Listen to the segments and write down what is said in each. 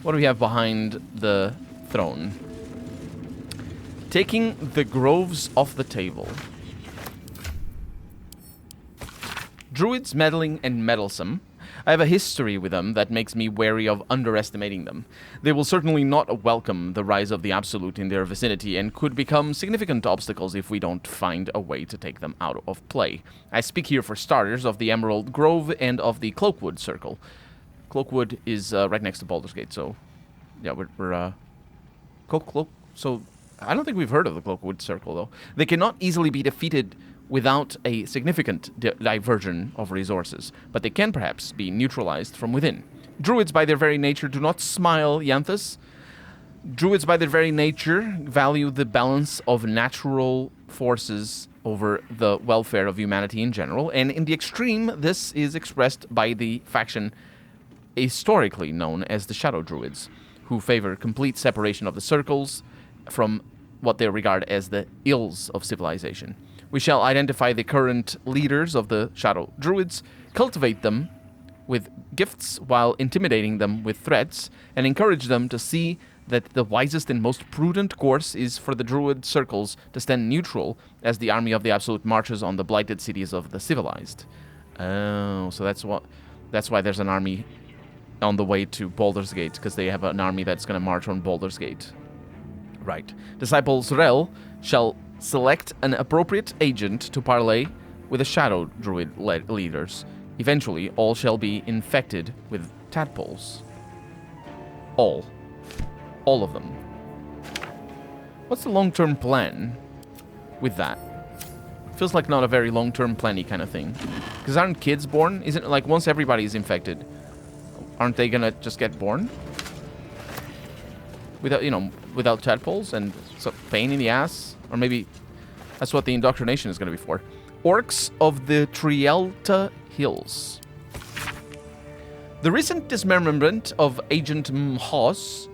What do we have behind the throne? Taking the groves off the table. Druids meddling and meddlesome. I have a history with them that makes me wary of underestimating them. They will certainly not welcome the rise of the Absolute in their vicinity and could become significant obstacles if we don't find a way to take them out of play. I speak here for starters of the Emerald Grove and of the Cloakwood Circle. Cloakwood is right next to Baldur's Gate, so yeah, we're so I don't think we've heard of the Cloakwood Circle, though. They cannot easily be defeated without a significant diversion of resources, but they can perhaps be neutralized from within. Druids, by their very nature, do not smile, Yanthus. Druids, by their very nature, value the balance of natural forces over the welfare of humanity in general, and in the extreme, this is expressed by the faction historically known as the Shadow Druids, who favor complete separation of the circles from what they regard as the ills of civilization. We shall identify the current leaders of the Shadow Druids, cultivate them with gifts while intimidating them with threats, and encourage them to see that the wisest and most prudent course is for the Druid circles to stand neutral as the army of the Absolute marches on the blighted cities of the civilized. Oh, so that's why there's an army on the way to Baldur's Gate, because they have an army that's going to march on Baldur's Gate. Right. Disciple Zrel shall select an appropriate agent to parley with the Shadow Druid leaders. Eventually, all shall be infected with tadpoles. All of them. What's the long-term plan with that? Feels like not a very long-term planny kind of thing. Because aren't kids born? Isn't it like once everybody is infected, aren't they gonna just get born? Without tadpoles and so pain in the ass? Or maybe that's what the indoctrination is going to be for. Orcs of the Trielta Hills. The recent dismemberment of Agent Mhos,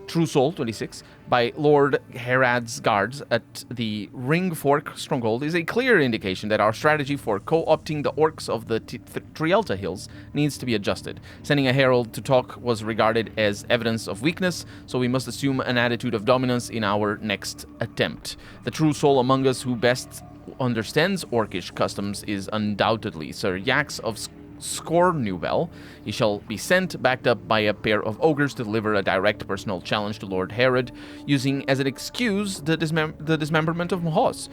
True Soul 26, by Lord Herad's guards at the Ring Fork Stronghold is a clear indication that our strategy for co-opting the orcs of the Trielta Hills needs to be adjusted. Sending a herald to talk was regarded as evidence of weakness, so we must assume an attitude of dominance in our next attempt. The true soul among us who best understands orcish customs is undoubtedly Sir Yax of Scornubel. He shall be sent, backed up by a pair of ogres, to deliver a direct personal challenge to Lord Herod, using as an excuse the dismemberment of Mhos.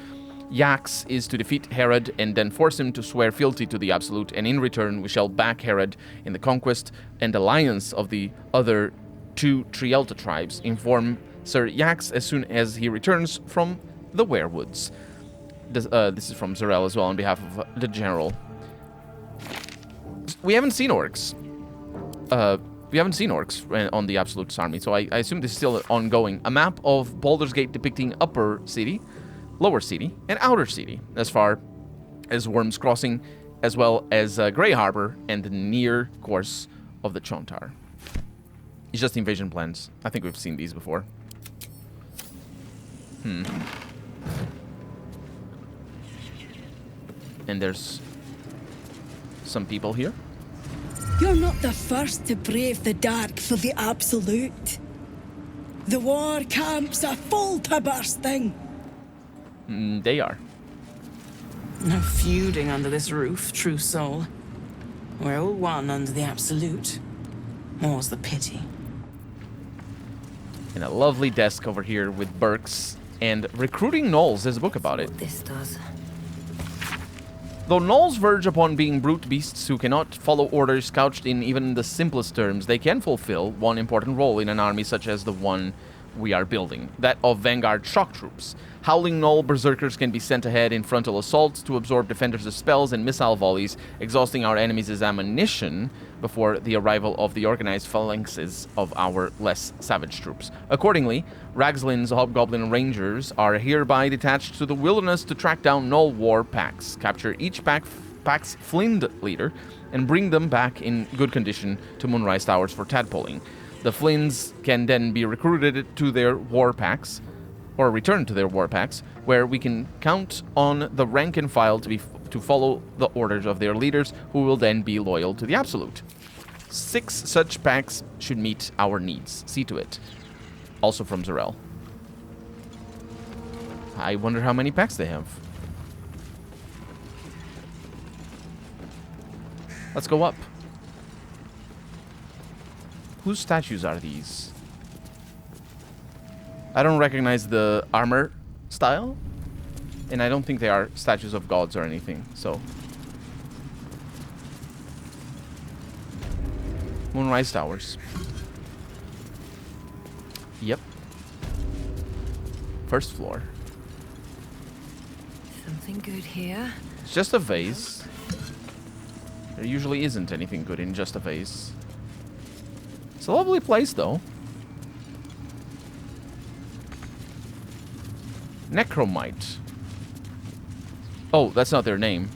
Yax is to defeat Herod and then force him to swear fealty to the Absolute, and in return we shall back Herod in the conquest and alliance of the other two Trielta tribes. Inform Sir Yax as soon as he returns from the Werewoods. This is from Zrel as well on behalf of the General. We haven't seen orcs. On the Absolute's army, so I assume this is still ongoing. A map of Baldur's Gate depicting Upper City, Lower City, and Outer City, as far as Worm's Crossing, as well as Grey Harbor and the near course of the Chontar. It's just invasion plans. I think we've seen these before. And there's some people here. You're not the first to brave the dark for the Absolute. The war camps are full to bursting. They are. No feuding under this roof, true soul. We're all one under the Absolute. More's the pity. And a lovely desk over here with Burks. And Recruiting Gnolls, there's a book about it. This does. Though gnolls verge upon being brute beasts who cannot follow orders couched in even the simplest terms, they can fulfill one important role in an army such as the one we are building, that of vanguard shock troops. Howling Gnoll berserkers can be sent ahead in frontal assaults to absorb defenders of spells and missile volleys, exhausting our enemies' ammunition before the arrival of the organized phalanxes of our less savage troops. Accordingly, Ragslin's Hobgoblin Rangers are hereby detached to the wilderness to track down Gnoll war packs, capture each pack's flinned leader, and bring them back in good condition to Moonrise Towers for tadpoling. The Flynns can then be recruited to their war packs, or returned to their war packs, where we can count on the rank and file to follow the orders of their leaders, who will then be loyal to the Absolute. 6 such packs should meet our needs. See to it. Also from Zarel. I wonder how many packs they have. Let's go up. Whose statues are these? I don't recognize the armor style. And I don't think they are statues of gods or anything, so. Moonrise Towers. Yep. First floor. Something good here. It's just a vase. There usually isn't anything good in just a vase. It's a lovely place, though. Necromite. Oh, that's not their name.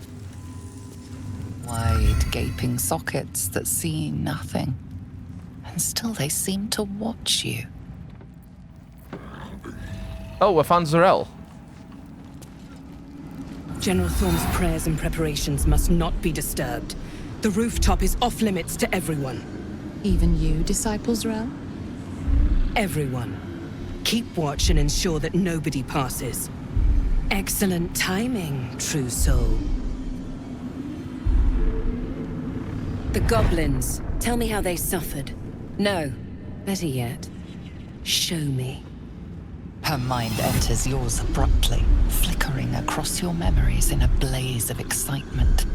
Wide, gaping sockets that see nothing. And still they seem to watch you. Oh, I found Zarel. General Thorm's prayers and preparations must not be disturbed. The rooftop is off limits to everyone. Even you, Disciple Zrel? Everyone. Keep watch and ensure that nobody passes. Excellent timing, true soul. The goblins. Tell me how they suffered. No, better yet, show me. Her mind enters yours abruptly, flickering across your memories in a blaze of excitement.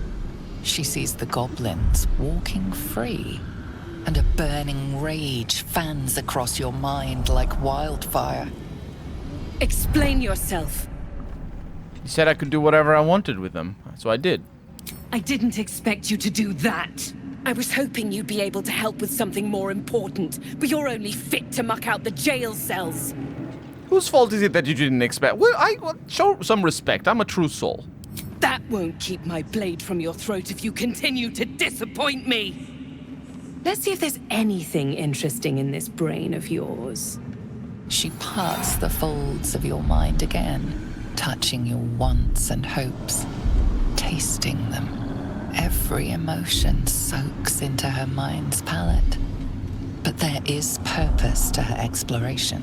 She sees the goblins walking free, and a burning rage fans across your mind like wildfire. Explain yourself. You said I could do whatever I wanted with them, so I did. I didn't expect you to do that. I was hoping you'd be able to help with something more important, but you're only fit to muck out the jail cells. Whose fault is it that you didn't expect? Well, show some respect. I'm a true soul. That won't keep my blade from your throat if you continue to disappoint me. Let's see if there's anything interesting in this brain of yours. She parts the folds of your mind again, touching your wants and hopes, tasting them. Every emotion soaks into her mind's palate. But there is purpose to her exploration.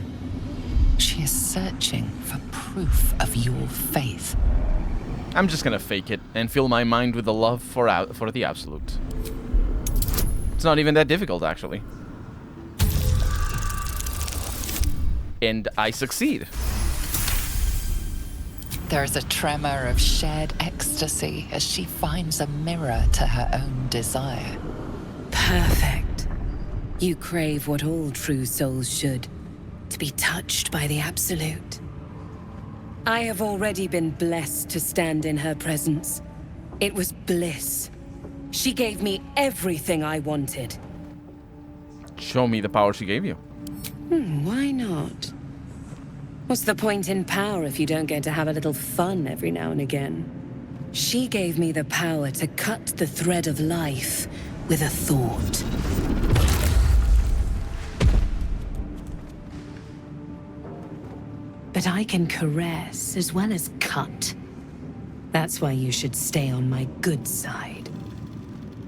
She is searching for proof of your faith. I'm just gonna fake it and fill my mind with the love for the Absolute. It's not even that difficult, actually. And I succeed. There is a tremor of shared ecstasy as she finds a mirror to her own desire. Perfect. You crave what all true souls should. To be touched by the Absolute. I have already been blessed to stand in her presence. It was bliss. She gave me everything I wanted. Show me the power she gave you. Why not? What's the point in power if you don't get to have a little fun every now and again? She gave me the power to cut the thread of life with a thought. But I can caress as well as cut. That's why you should stay on my good side.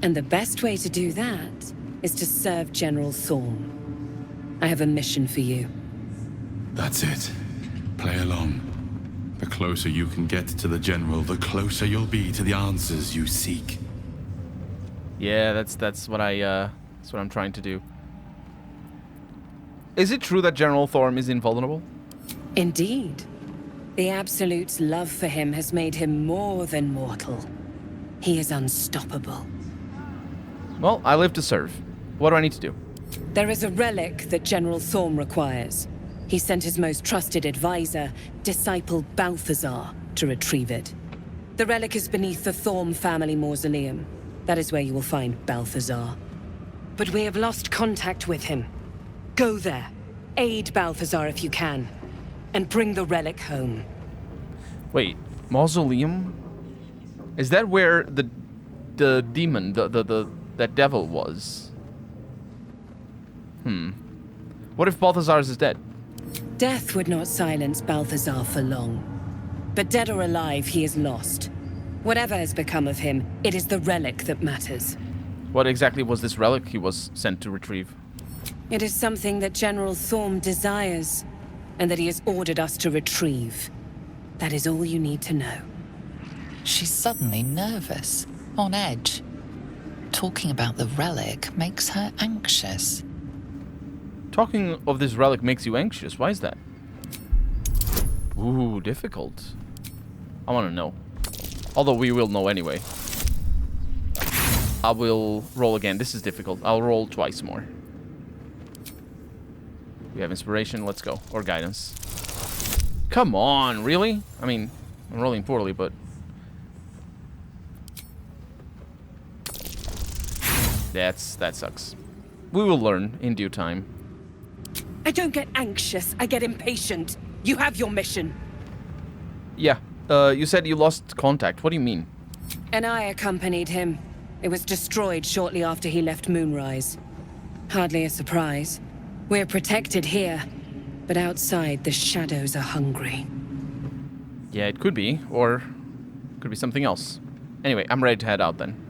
And the best way to do that is to serve General Thorm. I have a mission for you. That's it. Play along. The closer you can get to the General, the closer you'll be to the answers you seek. Yeah, that's what I'm trying to do. Is it true that General Thorm is invulnerable? Indeed. The Absolute's love for him has made him more than mortal. He is unstoppable. Well, I live to serve. What do I need to do? There is a relic that General Thorm requires. He sent his most trusted advisor, Disciple Balthazar, to retrieve it. The relic is beneath the Thorm family mausoleum. That is where you will find Balthazar. But we have lost contact with him. Go there. Aid Balthazar if you can. And bring the relic home. Wait, mausoleum? Is that where the demon, that devil was? What if Balthazar is dead? Death would not silence Balthazar for long. But dead or alive, he is lost. Whatever has become of him, it is the relic that matters. What exactly was this relic he was sent to retrieve? It is something that General Thorm desires, and that he has ordered us to retrieve. That is all you need to know. She's suddenly nervous, on edge. Talking about the relic makes her anxious. Talking of this relic makes you anxious. Why is that? Ooh, difficult. I want to know. Although we will know anyway. I will roll again. This is difficult. I'll roll twice more. We have inspiration. Let's go. Or guidance. Come on, really? I mean, I'm rolling poorly, but... that sucks. We will learn in due time. I don't get anxious, I get impatient. You have your mission. Yeah, you said you lost contact. What do you mean? And I accompanied him. It was destroyed shortly after he left Moonrise. Hardly a surprise. We're protected here, but outside the shadows are hungry. Yeah, it could be, or could be something else. Anyway, I'm ready to head out then.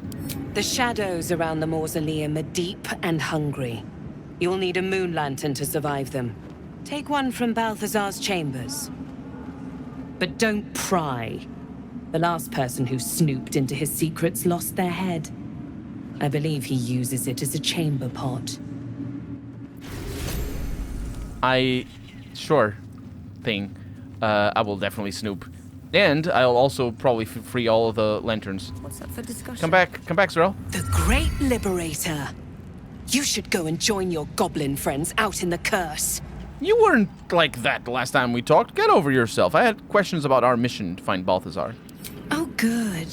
The shadows around the mausoleum are deep and hungry. You'll need a moon lantern to survive them. Take one from Balthazar's chambers. But don't pry. The last person who snooped into his secrets lost their head. I believe he uses it as a chamber pot. Sure thing. I will definitely snoop. And I'll also probably free all of the lanterns. What's up for discussion? Come back, Sorrel. The Great Liberator. You should go and join your goblin friends out in the curse. You weren't like that the last time we talked. Get over yourself. I had questions about our mission to find Balthazar. Oh, good.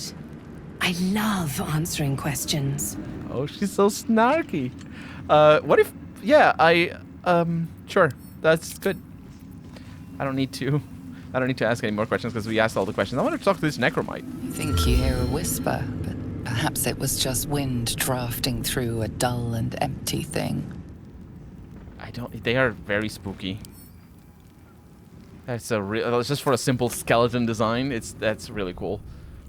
I love answering questions. Oh, she's so snarky. What if... yeah, sure. That's good. I don't need to ask any more questions because we asked all the questions. I want to talk to this necromite. You think you hear a whisper, but perhaps it was just wind drafting through a dull and empty thing. They are very spooky. That's just for a simple skeleton design. That's really cool.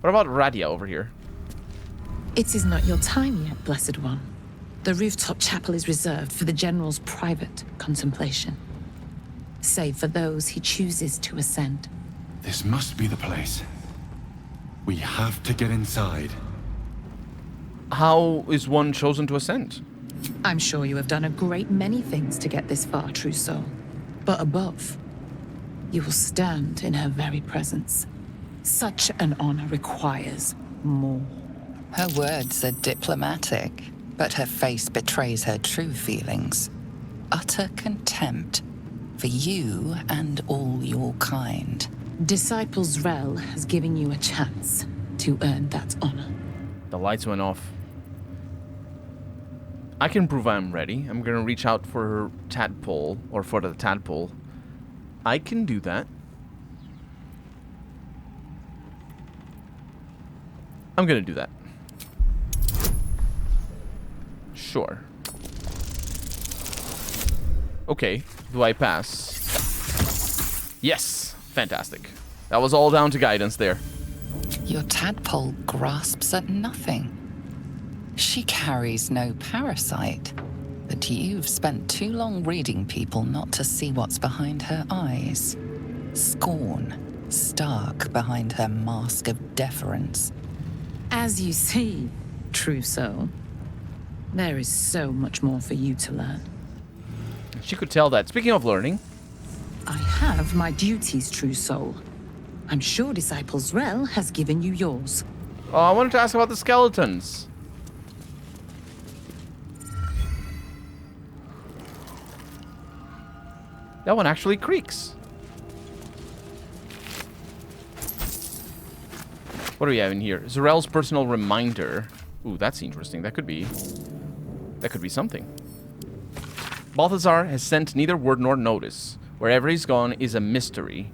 What about Radia over here? It is not your time yet, Blessed One. The rooftop chapel is reserved for the General's private contemplation, save for those he chooses to ascend. This must be the place. We have to get inside. How is one chosen to ascend? I'm sure you have done a great many things to get this far, true soul. But above, you will stand in her very presence. Such an honor requires more. Her words are diplomatic, but her face betrays her true feelings. Utter contempt for you and all your kind. Disciples Rel has given you a chance to earn that honor. The lights went off. I can prove I'm ready. I'm gonna reach out for her tadpole, or for the tadpole. I can do that. I'm gonna do that. Sure. Okay, do I pass? Yes! Fantastic. That was all down to guidance there. Your tadpole grasps at nothing. She carries no parasite, but you've spent too long reading people not to see what's behind her eyes. Scorn, stark behind her mask of deference. As you see, true soul, there is so much more for you to learn. She could tell that. Speaking of learning... I have my duties, true soul. I'm sure Disciples Rel has given you yours. Oh, I wanted to ask about the skeletons. That one actually creaks. What do we have in here? Zarel's personal reminder. Ooh, that's interesting. That could be something. Balthazar has sent neither word nor notice. Wherever he's gone is a mystery.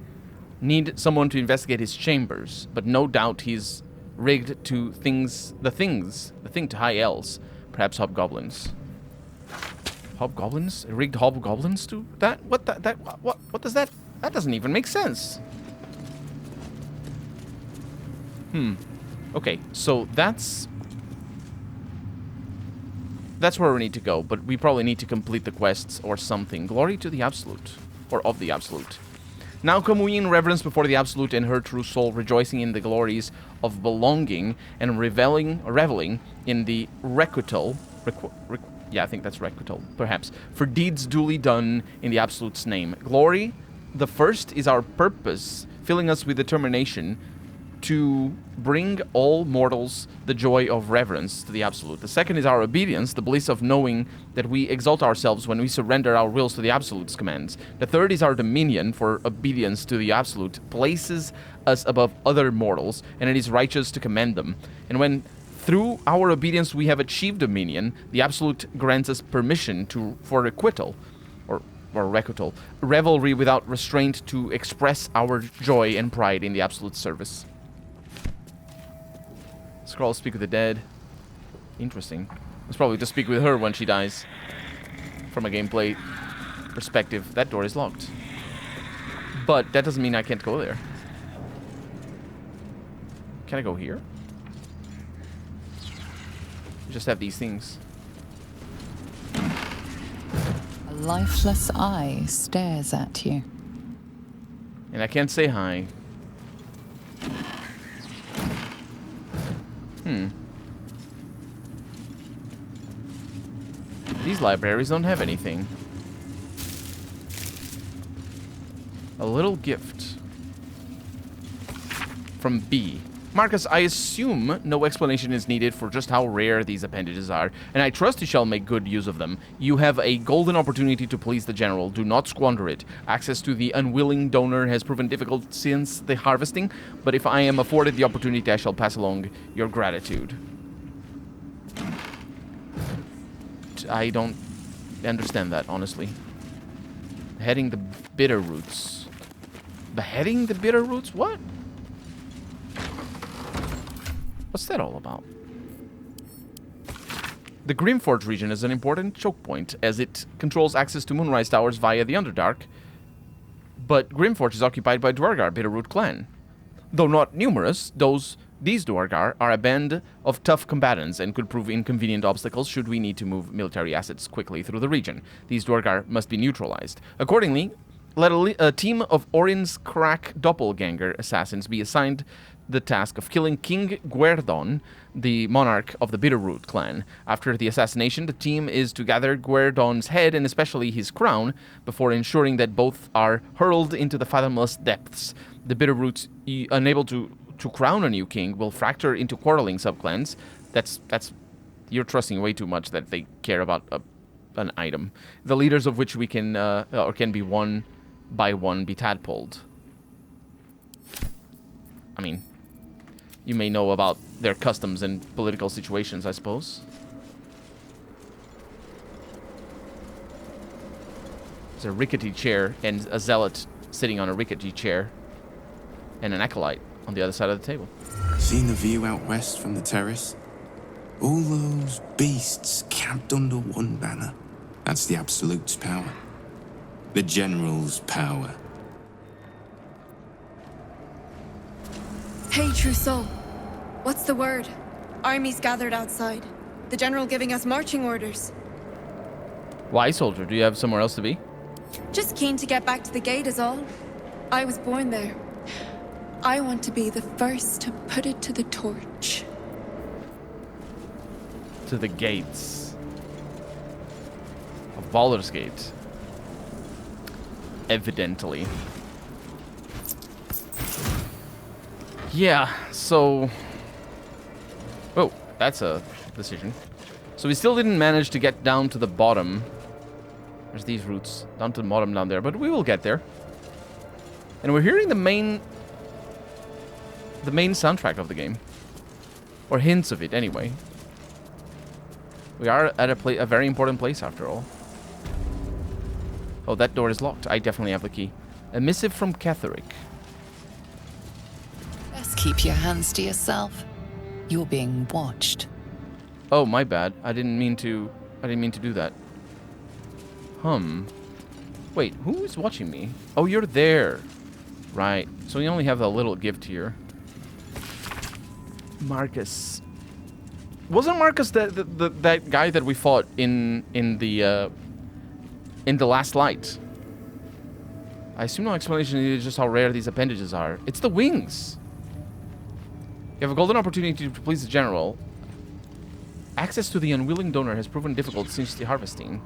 Need someone to investigate his chambers, but no doubt he's rigged to the thing to high elves, perhaps hobgoblins. Hobgoblins? Rigged hobgoblins to that? What does that? That doesn't even make sense. Okay, so that's that's where we need to go, but we probably need to complete the quests or something. Glory to the Absolute, or of the Absolute. Now come we in reverence before the Absolute and her true soul, rejoicing in the glories of belonging and reveling in the requital. Yeah, I think that's requital, perhaps. For deeds duly done in the Absolute's name. Glory, the first, is our purpose, filling us with determination to bring all mortals the joy of reverence to the Absolute. The second is our obedience, the bliss of knowing that we exalt ourselves when we surrender our wills to the Absolute's commands. The third is our dominion, for obedience to the Absolute places us above other mortals, and it is righteous to commend them. And when through our obedience we have achieved dominion, the Absolute grants us permission for requital, or requital, revelry without restraint, to express our joy and pride in the Absolute service. Scroll, speak with the dead. Interesting. It's probably to speak with her when she dies. From a gameplay perspective, that door is locked. But that doesn't mean I can't go there. Can I go here? We just have these things. A lifeless eye stares at you. And I can't say hi. These libraries don't have anything. A little gift. From B. Marcus, I assume no explanation is needed for just how rare these appendages are, and I trust you shall make good use of them. You have a golden opportunity to please the general. Do not squander it. Access to the unwilling donor has proven difficult since the harvesting, but if I am afforded the opportunity, I shall pass along your gratitude. I don't understand that, honestly. Beheading the bitter roots. Beheading the bitter roots? What? What's that all about? The Grimforge region is an important choke point, as it controls access to Moonrise Towers via the Underdark, but Grimforge is occupied by Dwargar Bitterroot clan. Though not numerous, these Dwargar are a band of tough combatants and could prove inconvenient obstacles should we need to move military assets quickly through the region. These Dwargar must be neutralized. Accordingly, let a team of Orin's crack doppelganger assassins be assigned the task of killing King Guerdon, the monarch of the Bitterroot clan. After the assassination, the team is to gather Guerdon's head and especially his crown before ensuring that both are hurled into the fathomless depths. The Bitterroots, unable to crown a new king, will fracture into quarreling subclans. That's you're trusting way too much that they care about an item. The leaders of which we can or can be one by one be tadpoled. I mean, you may know about their customs and political situations, I suppose. There's a rickety chair and a zealot sitting on a rickety chair, and an acolyte on the other side of the table. Seen the view out west from the terrace? All those beasts camped under one banner. That's the Absolute's power. The General's power. Hey, Trousseau. What's the word? Armies gathered outside. The General giving us marching orders. Why, soldier? Do you have somewhere else to be? Just keen to get back to the gate is all. I was born there. I want to be the first to put it to the torch. To the gates. Of Baldur's Gate. Evidently. Yeah, so... Oh, that's a decision. So we still didn't manage to get down to the bottom. There's these roots. Down to the bottom down there, but we will get there. And we're hearing the main soundtrack of the game. Or hints of it, anyway. We are at a very important place, after all. Oh, that door is locked. I definitely have the key. A missive from Catherick. Best keep your hands to yourself. You're being watched. Oh, my bad. I didn't mean to do that. Wait, who is watching me? Oh, you're there. Right. So we only have a little gift here. Marcus. Wasn't Marcus that guy that we fought in the last light? I assume no explanation is just how rare these appendages are. It's the wings. You have a golden opportunity to please the general. Access to the unwilling donor has proven difficult since the harvesting.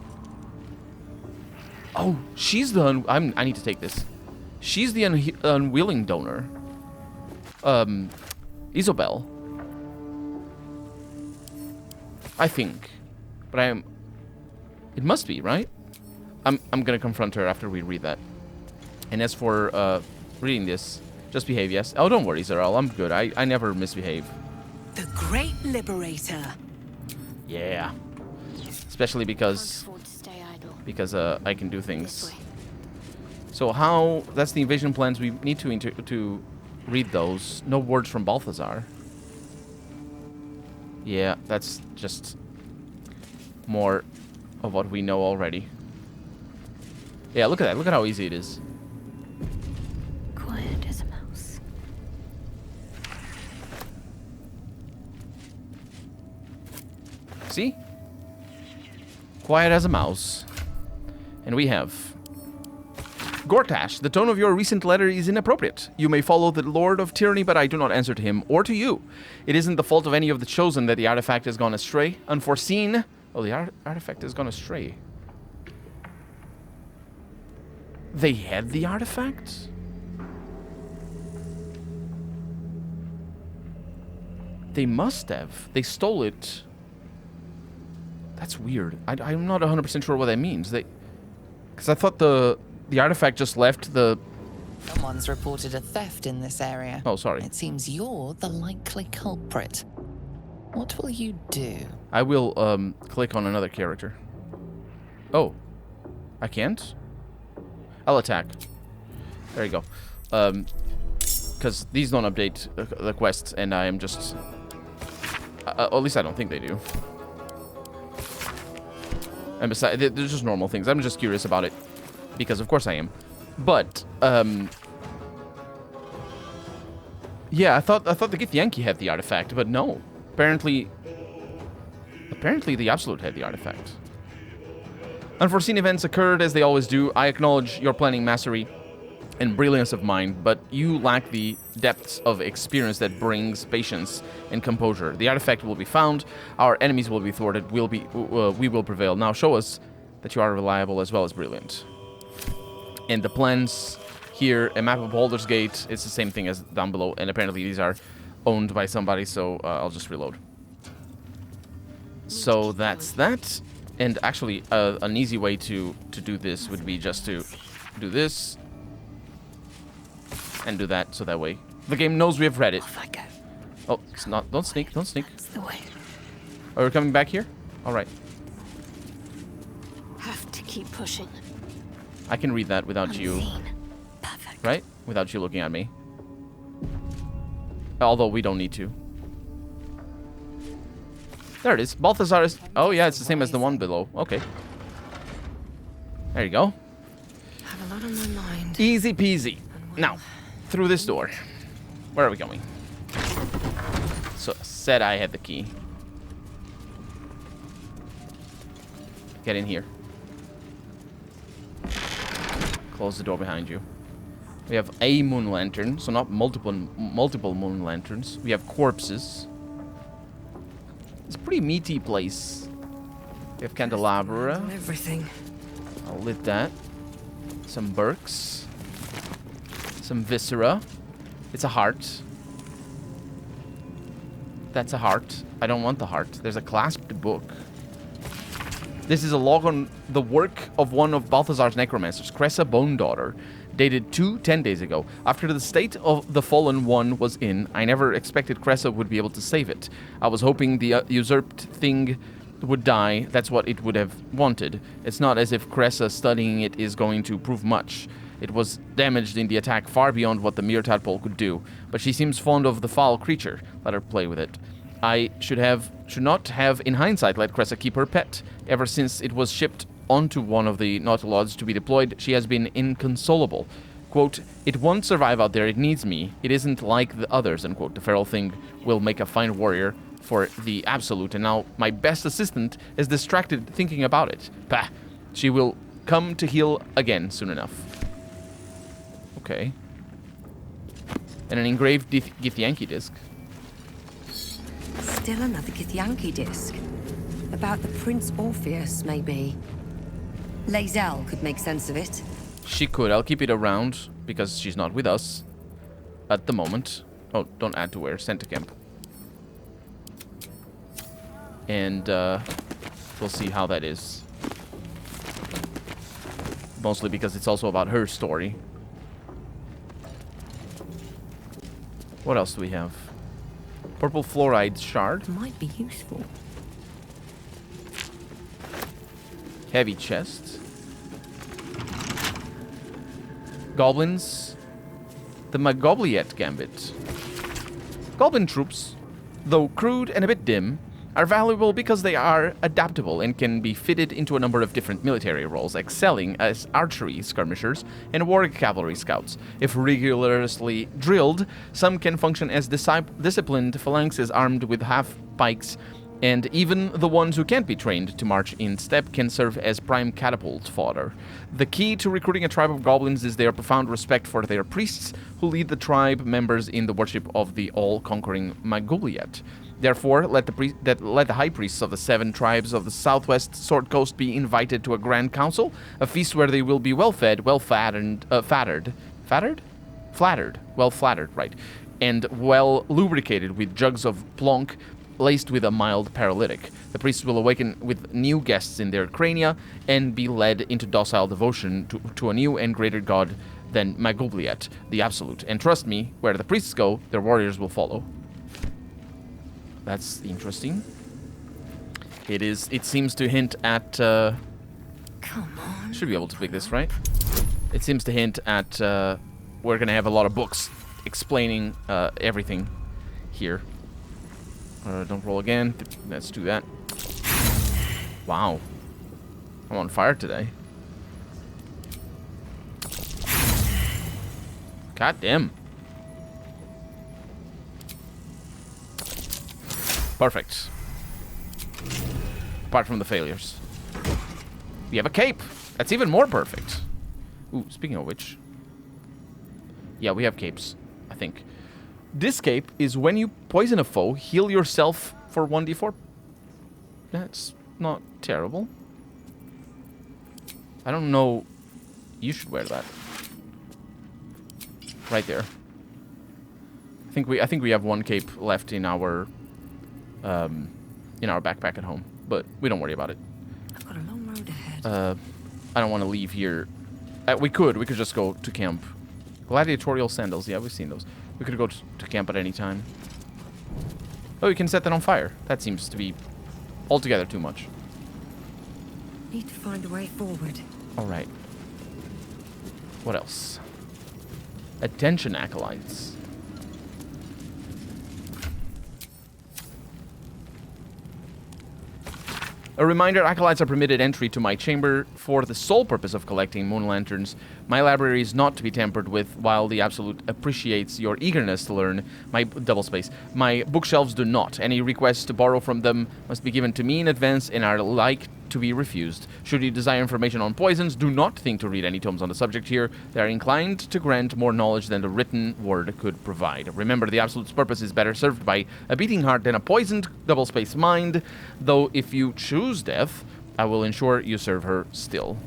Oh, she's the I need to take this. She's the unwilling donor. Isobel. I think. But it must be, right? I'm gonna confront her after we read that. And as for reading this, just behave, yes? Oh, don't worry, Zarel. I'm good. I never misbehave. The Great Liberator. Yeah. Especially because I can do things. So how... That's the invasion plans. We need to read those. No words from Balthazar. Yeah, that's just more of what we know already. Yeah, look at that. Look at how easy it is. Quiet as a mouse. See? Quiet as a mouse. And we have... Gortash, the tone of your recent letter is inappropriate. You may follow the Lord of Tyranny, but I do not answer to him or to you. It isn't the fault of any of the Chosen that the artifact has gone astray. Unforeseen... Oh, the artifact has gone astray. They had the artifact? They must have. They stole it. That's weird. I'm not 100% sure what that means. Because I thought the artifact just left the... Someone's reported a theft in this area. Oh, sorry. It seems you're the likely culprit. What will you do? I will click on another character. Oh. I can't? I'll attack. There you go. Because these don't update the quests, and I am just... at least I don't think they do. And besides, they're just normal things. I'm just curious about it. Because of course I am. But, yeah, I thought the Githyanki had the artifact, but no. Apparently the Absolute had the artifact. Unforeseen events occurred as they always do. I acknowledge your planning mastery and brilliance of mind, but you lack the depths of experience that brings patience and composure. The artifact will be found. Our enemies will be thwarted. We will prevail. Now show us that you are reliable as well as brilliant. And the plans here, a map of Baldur's Gate, it's the same thing as down below, and apparently these are owned by somebody, so I'll just reload. So that's that. And actually, an easy way to do this would be just to do this and do that, so that way the game knows we have read it. Off I go. Oh, it's not. Don't sneak. Don't sneak. That's the way. Oh, we're coming back here? All right. Have to keep pushing. I can read that without you, Unseen. Perfect. right? Without you looking at me. Although we don't need to. There it is. Balthazar is... Oh, yeah, it's the same as the one below. Okay. There you go. Have a lot on my mind. Easy peasy. Now, through this door. Where are we going? So, said I had the key. Get in here. Close the door behind you. We have a moon lantern, so not multiple moon lanterns. We have corpses. It's a pretty meaty place. We have candelabra. Everything. I'll lit that. Some Burks. Some viscera. It's a heart. That's a heart. I don't want the heart. There's a clasped book. This is a log on the work of one of Balthazar's necromancers, Cressa Bone Daughter, dated 10 days ago. After the state of the Fallen One was in, I never expected Cressa would be able to save it. I was hoping the usurped thing would die. That's what it would have wanted. It's not as if Cressa studying it is going to prove much. It was damaged in the attack far beyond what the mere tadpole could do, but she seems fond of the foul creature. Let her play with it. I should not have, in hindsight, let Cressa keep her pet. Ever since it was shipped onto one of the Nautiloids to be deployed, she has been inconsolable. Quote, "It won't survive out there, it needs me. It isn't like the others," unquote. The feral thing will make a fine warrior. for the Absolute, and now my best assistant is distracted thinking about it. Bah! She will come to heal again soon enough. Okay. And an engraved Githyanki disc. Still another Githyanki disc. About the Prince Orpheus, maybe. Lae'zel could make sense of it. She could. I'll keep it around because she's not with us at the moment. Oh, don't add to wear. Sent to camp. And we'll see how that is. Mostly because it's also about her story. What else do we have? Purple fluoride shard. Might be useful. Heavy chest. Goblins. The Magobliet Gambit. Goblin troops, though crude and a bit dim, are valuable because they are adaptable and can be fitted into a number of different military roles, excelling as archery skirmishers and war cavalry scouts. If rigorously drilled, some can function as disciplined phalanxes armed with half-pikes, and even the ones who can't be trained to march in step can serve as prime catapult fodder. The key to recruiting a tribe of goblins is their profound respect for their priests, who lead the tribe members in the worship of the all-conquering Magobliet. Therefore, let the high priests of the 7 tribes of the southwest Sword Coast be invited to a grand council, a feast where they will be well-fed, well-flattered, right, and well-lubricated with jugs of plonk, laced with a mild paralytic. The priests will awaken with new guests in their crania and be led into docile devotion to a new and greater god than Magobliet, the Absolute. And trust me, where the priests go, their warriors will follow. That's interesting. It seems to hint at... Come on. Should be able to pick this, right? It seems to hint at... we're going to have a lot of books explaining everything here. Don't roll again. Let's do that. Wow. I'm on fire today. God damn. Perfect. Apart from the failures. We have a cape. That's even more perfect. Ooh, speaking of which. Yeah, we have capes, I think. This cape is when you poison a foe, heal yourself for 1d4. That's not terrible. I don't know. You should wear that. Right there. I think we have one cape left in our backpack at home, but we don't worry about it. I've got a long road ahead. I don't want to leave here. We could just go to camp. Gladiatorial sandals. Yeah, we've seen those. We could go to camp at any time. Oh, you can set that on fire. That seems to be altogether too much. Need to find a way forward. All right. What else? Attention, acolytes. A reminder, acolytes are permitted entry to my chamber for the sole purpose of collecting moon lanterns. My library is not to be tampered with, while the Absolute appreciates your eagerness to learn. My bookshelves do not. Any requests to borrow from them must be given to me in advance and are like to be refused. Should you desire information on poisons, do not think to read any tomes on the subject here. They are inclined to grant more knowledge than the written word could provide. Remember, the Absolute's purpose is better served by a beating heart than a poisoned, double-spaced mind, though if you choose death, I will ensure you serve her still.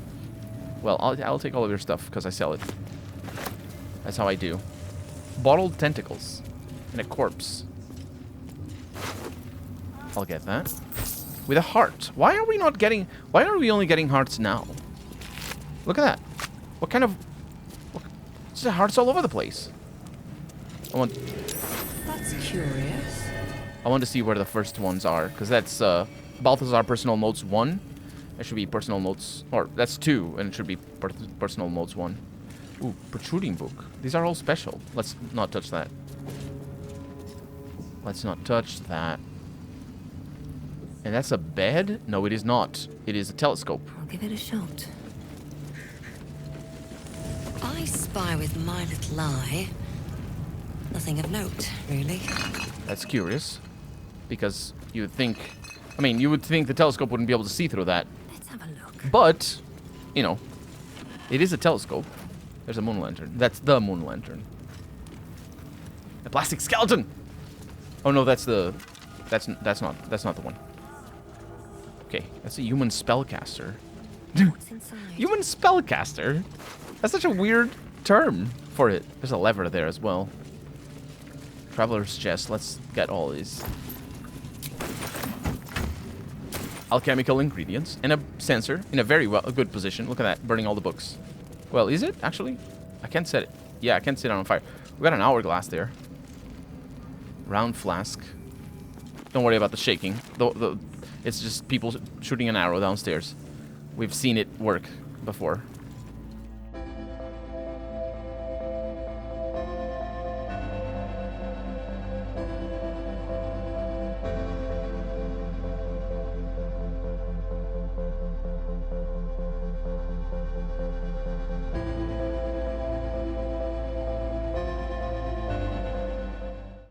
Well, I'll take all of your stuff, because I sell it. That's how I do. Bottled tentacles. And a corpse. I'll get that. With a heart. Why are we only getting hearts now? Look at that. What kind of... There's hearts all over the place. That's curious. I want to see where the first ones are, because that's Balthazar Personal Notes 1. That should be Personal Notes... Or, that's 2, and it should be Personal Notes 1. Ooh, Protruding Book. These are all special. Let's not touch that. Let's not touch that. And that's a bed? No, it is not. It is a telescope. I'll give it a shot. I spy with my little eye. Nothing of note, really. That's curious. because you would think... I mean, you would think the telescope wouldn't be able to see through that. Let's have a look. But, you know, it is a telescope. There's a moon lantern. That's the moon lantern. A plastic skeleton! Oh no, that's the... That's not the one. Okay, that's a human spellcaster. What's inside? Human spellcaster? That's such a weird term for it. There's a lever there as well. Traveler's chest. Let's get all these. Alchemical ingredients and a sensor in a very good position. Look at that, burning all the books. Well, is it actually? I can't set it. Yeah, I can't set it on fire. We got an hourglass there. Round flask. Don't worry about the shaking. It's just people shooting an arrow downstairs. We've seen it work before.